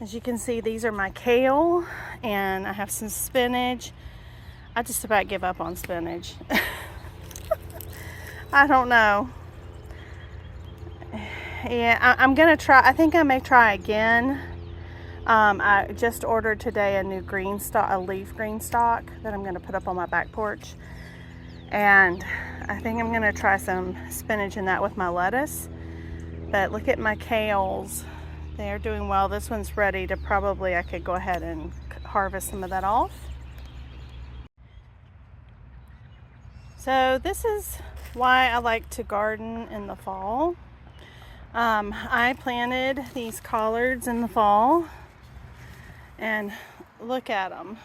As you can see, these are my kale, and I have some spinach. I just about give up on spinach. I don't know. Yeah, I'm gonna try. I think I may try again. I just ordered today a new green stock, a leaf green stock that I'm gonna put up on my back porch. And I think I'm gonna try some spinach in that with my lettuce. But look at my kales. They're doing well. This one's ready to probably, I could go ahead and harvest some of that off. So this is why I like to garden in the fall. I planted these collards in the fall, and look at them.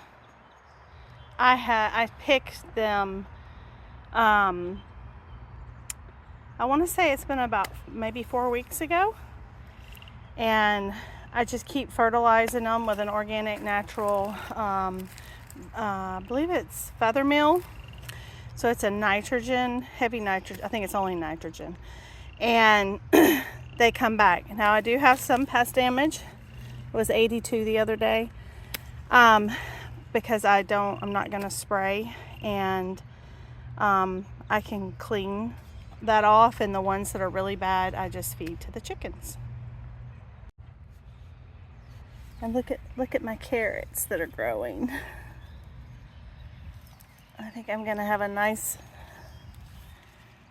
I picked them, I want to say it's been about maybe 4 weeks ago. And I just keep fertilizing them with an organic natural, I believe it's feather meal. So it's a nitrogen, heavy nitrogen. I think it's only nitrogen. And they come back. Now I do have some pest damage. It was 82 the other day. Because I'm not gonna spray, and I can clean that off, and the ones that are really bad, I just feed to the chickens. And look at my carrots that are growing. I think I'm gonna have a nice,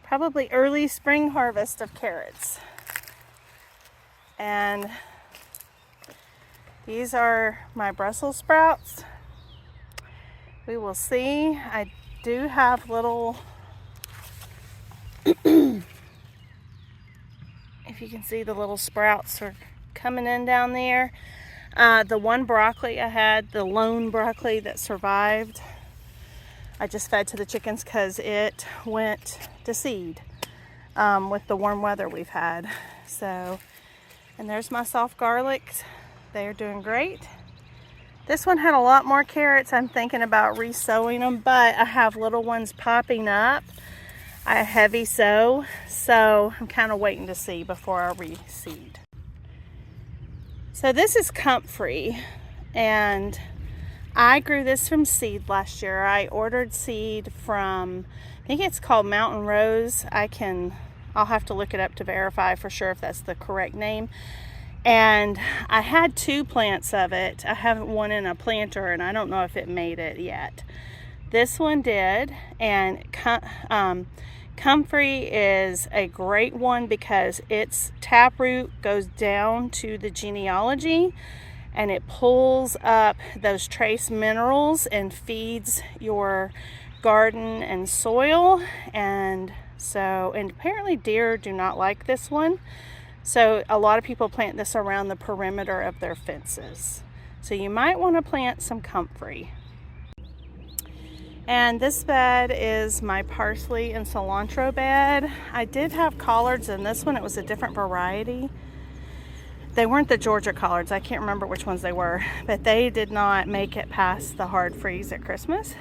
probably early spring harvest of carrots. And these are my Brussels sprouts. We will see. I do have little, if you can see, the little sprouts are coming in down there. The one broccoli I had, the lone broccoli that survived, I just fed to the chickens because it went to seed with the warm weather we've had. So, and there's my soft garlics. They are doing great. This one had a lot more carrots. I'm thinking about re-sowing them, but I have little ones popping up. I heavy sow, so I'm kind of waiting to see before I reseed. So this is comfrey, and I grew this from seed last year. I ordered seed from, I think it's called Mountain Rose. I'll have to look it up to verify for sure if that's the correct name. And I had 2 plants of it. I have one in a planter, and I don't know if it made it yet. This one did, and comfrey is a great one because its taproot goes down to the genealogy, and it pulls up those trace minerals and feeds your garden and soil. And apparently deer do not like this one. So a lot of people plant this around the perimeter of their fences. So you might want to plant some comfrey. And this bed is my parsley and cilantro bed. I did have collards in this one. It was a different variety. They weren't the Georgia collards. I can't remember which ones they were, but they did not make it past the hard freeze at Christmas.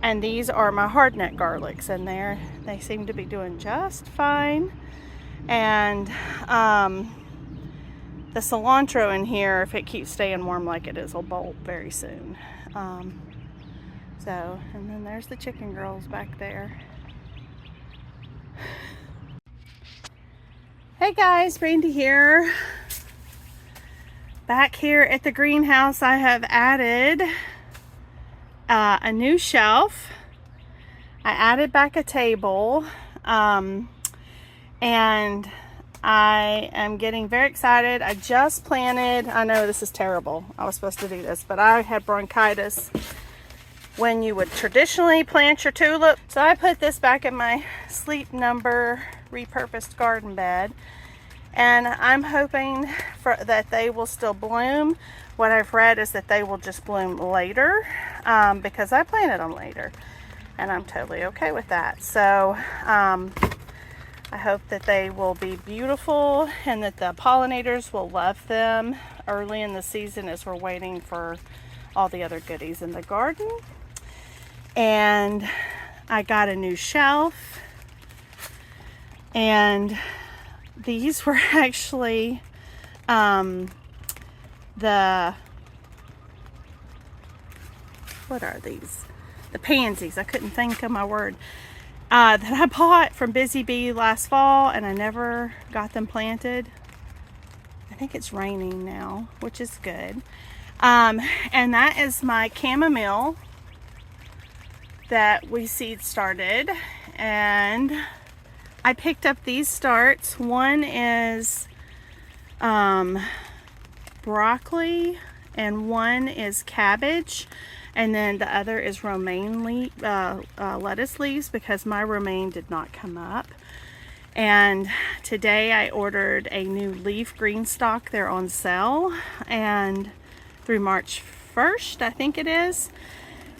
And these are my hardneck garlics, and they seem to be doing just fine. And the cilantro in here, if it keeps staying warm like it is, will bolt very soon. And then there's the chicken girls back there. Hey guys, Brandy here. Back here at the greenhouse, I have added a new shelf. I added back a table, and I am getting very excited. I just planted, I know this is terrible, I was supposed to do this, but I had bronchitis when you would traditionally plant your tulip. So I put this back in my Sleep Number repurposed garden bed, and I'm hoping that they will still bloom. What I've read is that they will just bloom later, because I planted them later, and I'm totally okay with that. So I hope that they will be beautiful and that the pollinators will love them early in the season as we're waiting for all the other goodies in the garden. And I got a new shelf, and these were actually what are these? The pansies. I couldn't think of my word. That I bought from Busy Bee last fall, and I never got them planted. I think it's raining now, which is good. And that is my chamomile that we seed started. And I picked up these starts. One is broccoli, and one is cabbage. And then the other is romaine lettuce leaves, because my romaine did not come up. And today I ordered a new leaf green stock. They're on sale and through March 1st, I think it is.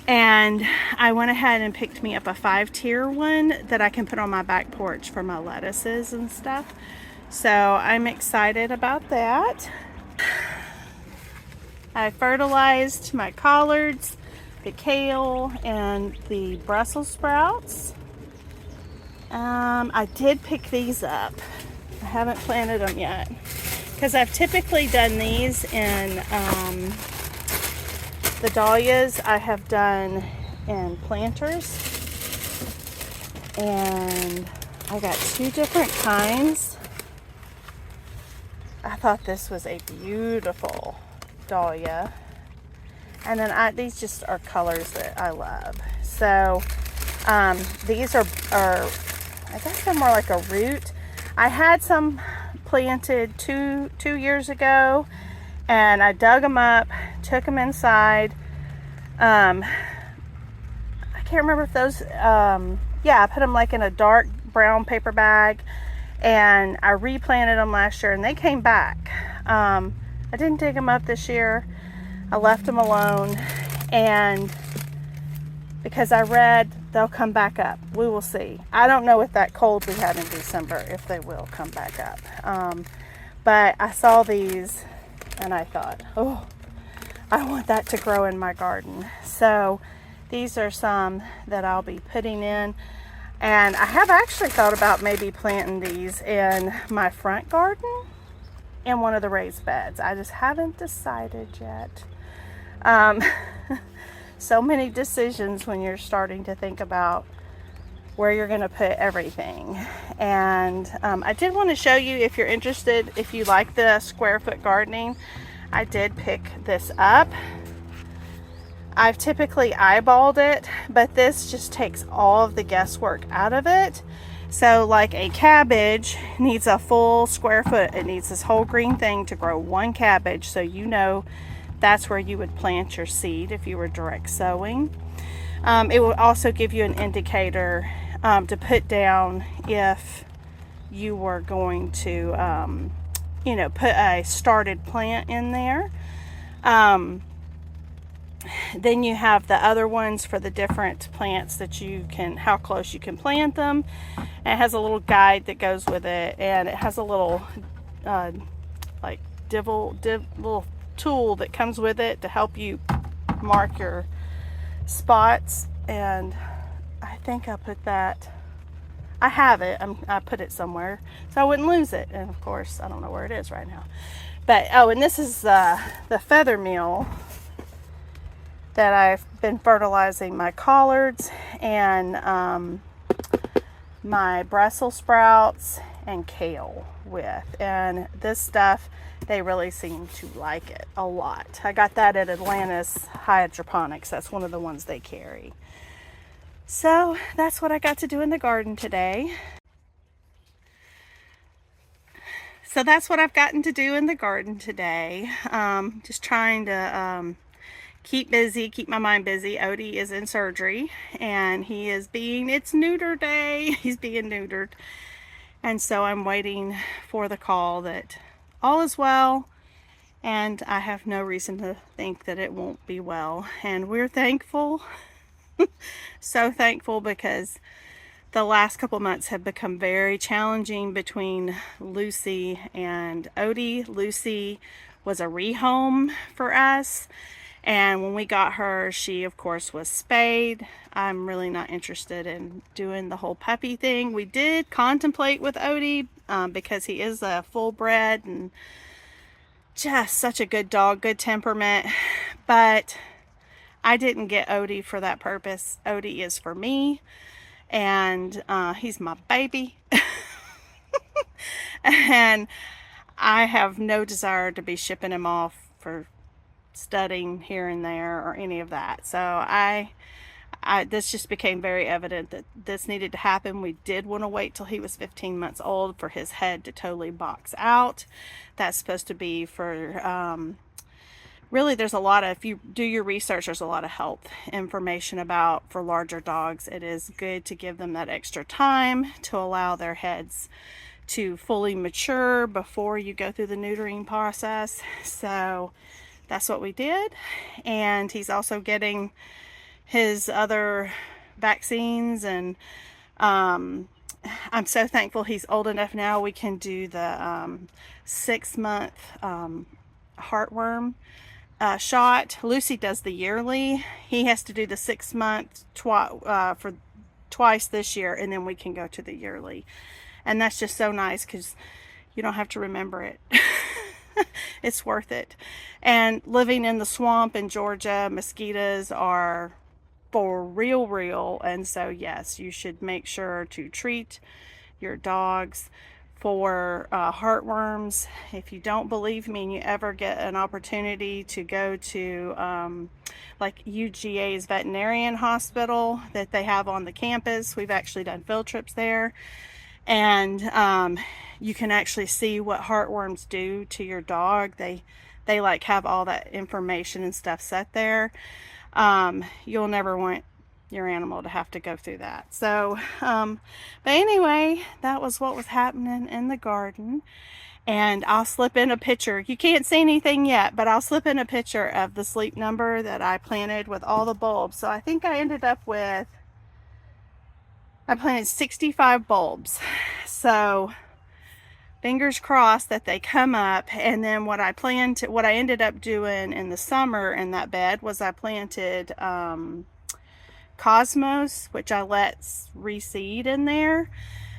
And I went ahead and picked me up a 5-tier one that I can put on my back porch for my lettuces and stuff. So I'm excited about that. I fertilized my collards, the kale, and the Brussels sprouts. I did pick these up. I haven't planted them yet, because I've typically done these in the dahlias. I have done in planters, and I got 2 different kinds. I thought this was a beautiful dahlia. And then these just are colors that I love. So these are I guess they're more like a root. I had some planted two years ago, and I dug them up, took them inside. I can't remember if those, yeah, I put them like in a dark brown paper bag, and I replanted them last year, and they came back. I didn't dig them up this year. I left them alone, and because I read they'll come back up. We will see. I don't know with that cold we had in December if they will come back up. But I saw these and I thought, oh, I want that to grow in my garden. So these are some that I'll be putting in. And I have actually thought about maybe planting these in my front garden in one of the raised beds. I just haven't decided yet. So many decisions when you're starting to think about where you're going to put everything. And I did want to show you, if you're interested, if you like the square foot gardening, I did pick this up. I've typically eyeballed it, but this just takes all of the guesswork out of it. So like a cabbage needs a full square foot. It needs this whole green thing to grow one cabbage, so you know that's where you would plant your seed if you were direct sowing. It will also give you an indicator to put down if you were going to, you know, put a started plant in there. Then you have the other ones for the different plants that you can, how close you can plant them. And it has a little guide that goes with it, and it has a little like little tool that comes with it to help you mark your spots. And I think I put that, I have it, I put it somewhere so I wouldn't lose it, and of course I don't know where it is right now. But oh, and this is the feather meal that I've been fertilizing my collards and my Brussels sprouts and kale with. And this stuff, they really seem to like it a lot. I got that at Atlantis Hydroponics. That's one of the ones they carry. So that's what I got to do in the garden today. So that's what I've gotten to do in the garden today. Just trying to keep busy, keep my mind busy. Odie is in surgery, and he is being, it's neuter day. He's being neutered. And so I'm waiting for the call that all is well, and I have no reason to think that it won't be well. And we're thankful, so thankful, because the last couple months have become very challenging between Lucy and Odie. Lucy was a rehome for us, and when we got her, she of course was spayed. I'm really not interested in doing the whole puppy thing. We did contemplate with Odie because he is a full bred and just such a good dog, good temperament, but I didn't get Odie for that purpose. Odie is for me, and he's my baby. And I have no desire to be shipping him off for studying here and there or any of that. So this just became very evident that this needed to happen. We did want to wait till he was 15 months old for his head to totally box out. That's supposed to be for really, there's a lot of, if you do your research, there's a lot of health information about for larger dogs. It is good to give them that extra time to allow their heads to fully mature before you go through the neutering process. So that's what we did. And he's also getting his other vaccines, and I'm so thankful he's old enough now we can do the 6-month heartworm shot. Lucy does the yearly. He has to do the 6-month for twice this year, and then we can go to the yearly. And that's just so nice because you don't have to remember it. It's worth it. And living in the swamp in Georgia, mosquitoes are for real. And so yes, you should make sure to treat your dogs for heartworms. If you don't believe me and you ever get an opportunity to go to like UGA's veterinarian hospital that they have on the campus, we've actually done field trips there, and you can actually see what heartworms do to your dog. They like have all that information and stuff set there. You'll never want your animal to have to go through that. So but anyway, that was what was happening in the garden. And I'll slip in a picture. You can't see anything yet, but I'll slip in a picture of the sleep number that I planted with all the bulbs. So I think I ended up with, I planted 65 bulbs. So fingers crossed that they come up. And then what I ended up doing in the summer in that bed was I planted Cosmos, which I let reseed in there.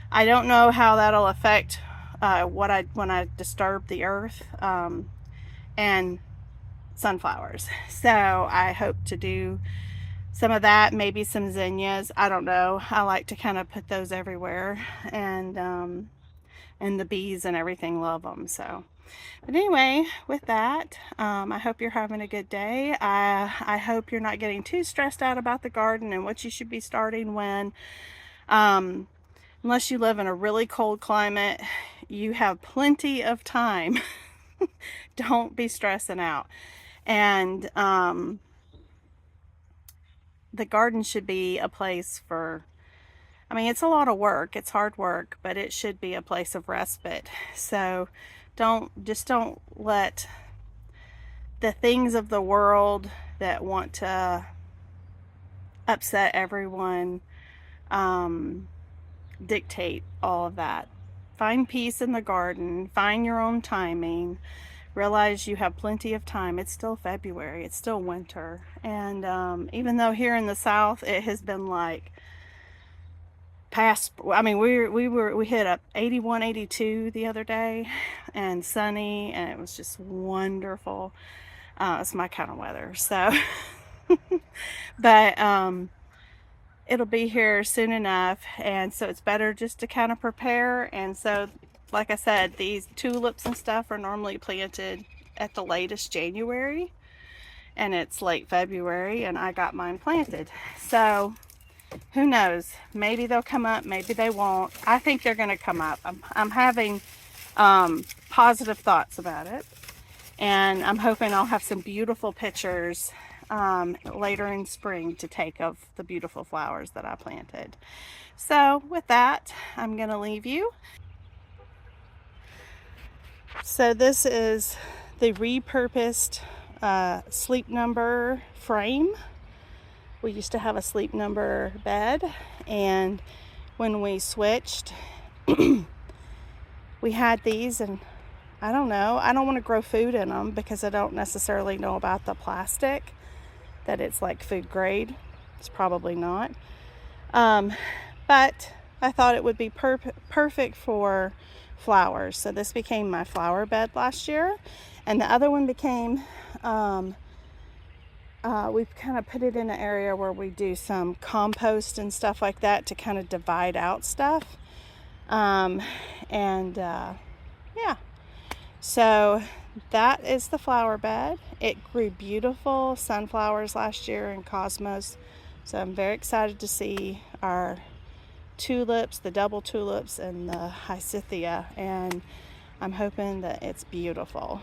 I don't know how that'll affect when I disturb the earth, and sunflowers. So I hope to do some of that, maybe some zinnias. I don't know. I like to kind of put those everywhere, and the bees and everything love them. So, but anyway, with that, I hope you're having a good day. I hope you're not getting too stressed out about the garden and what you should be starting when. Unless you live in a really cold climate, you have plenty of time. Don't be stressing out. And the garden should be a place for, I mean, it's a lot of work, it's hard work, but it should be a place of respite. So don't let the things of the world that want to upset everyone dictate all of that. Find peace in the garden, find your own timing, realize you have plenty of time. It's still February, it's still winter, and even though here in the South it has been like past, I mean, we hit up 81, 82 the other day, and sunny, and it was just wonderful. It's my kind of weather. So but it'll be here soon enough, and so it's better just to kind of prepare. And so, like I said, these tulips and stuff are normally planted at the latest January, and it's late February, and I got mine planted. So who knows, maybe they'll come up, maybe they won't. I think they're going to come up. I'm having positive thoughts about it, and I'm hoping I'll have some beautiful pictures later in spring to take of the beautiful flowers that I planted. So with that, I'm going to leave you. So this is the repurposed Sleep Number frame. We used to have a Sleep Number bed, and when we switched, we had these, and I don't know, I don't want to grow food in them because I don't necessarily know about the plastic, that it's like food grade. It's probably not. But I thought it would be perfect for flowers. So this became my flower bed last year. And the other one became, we've kind of put it in an area where we do some compost and stuff like that to kind of divide out stuff. Yeah. So that is the flower bed. It grew beautiful sunflowers last year and cosmos. So I'm very excited to see our tulips, the double tulips, and the hyacintha, and I'm hoping that it's beautiful.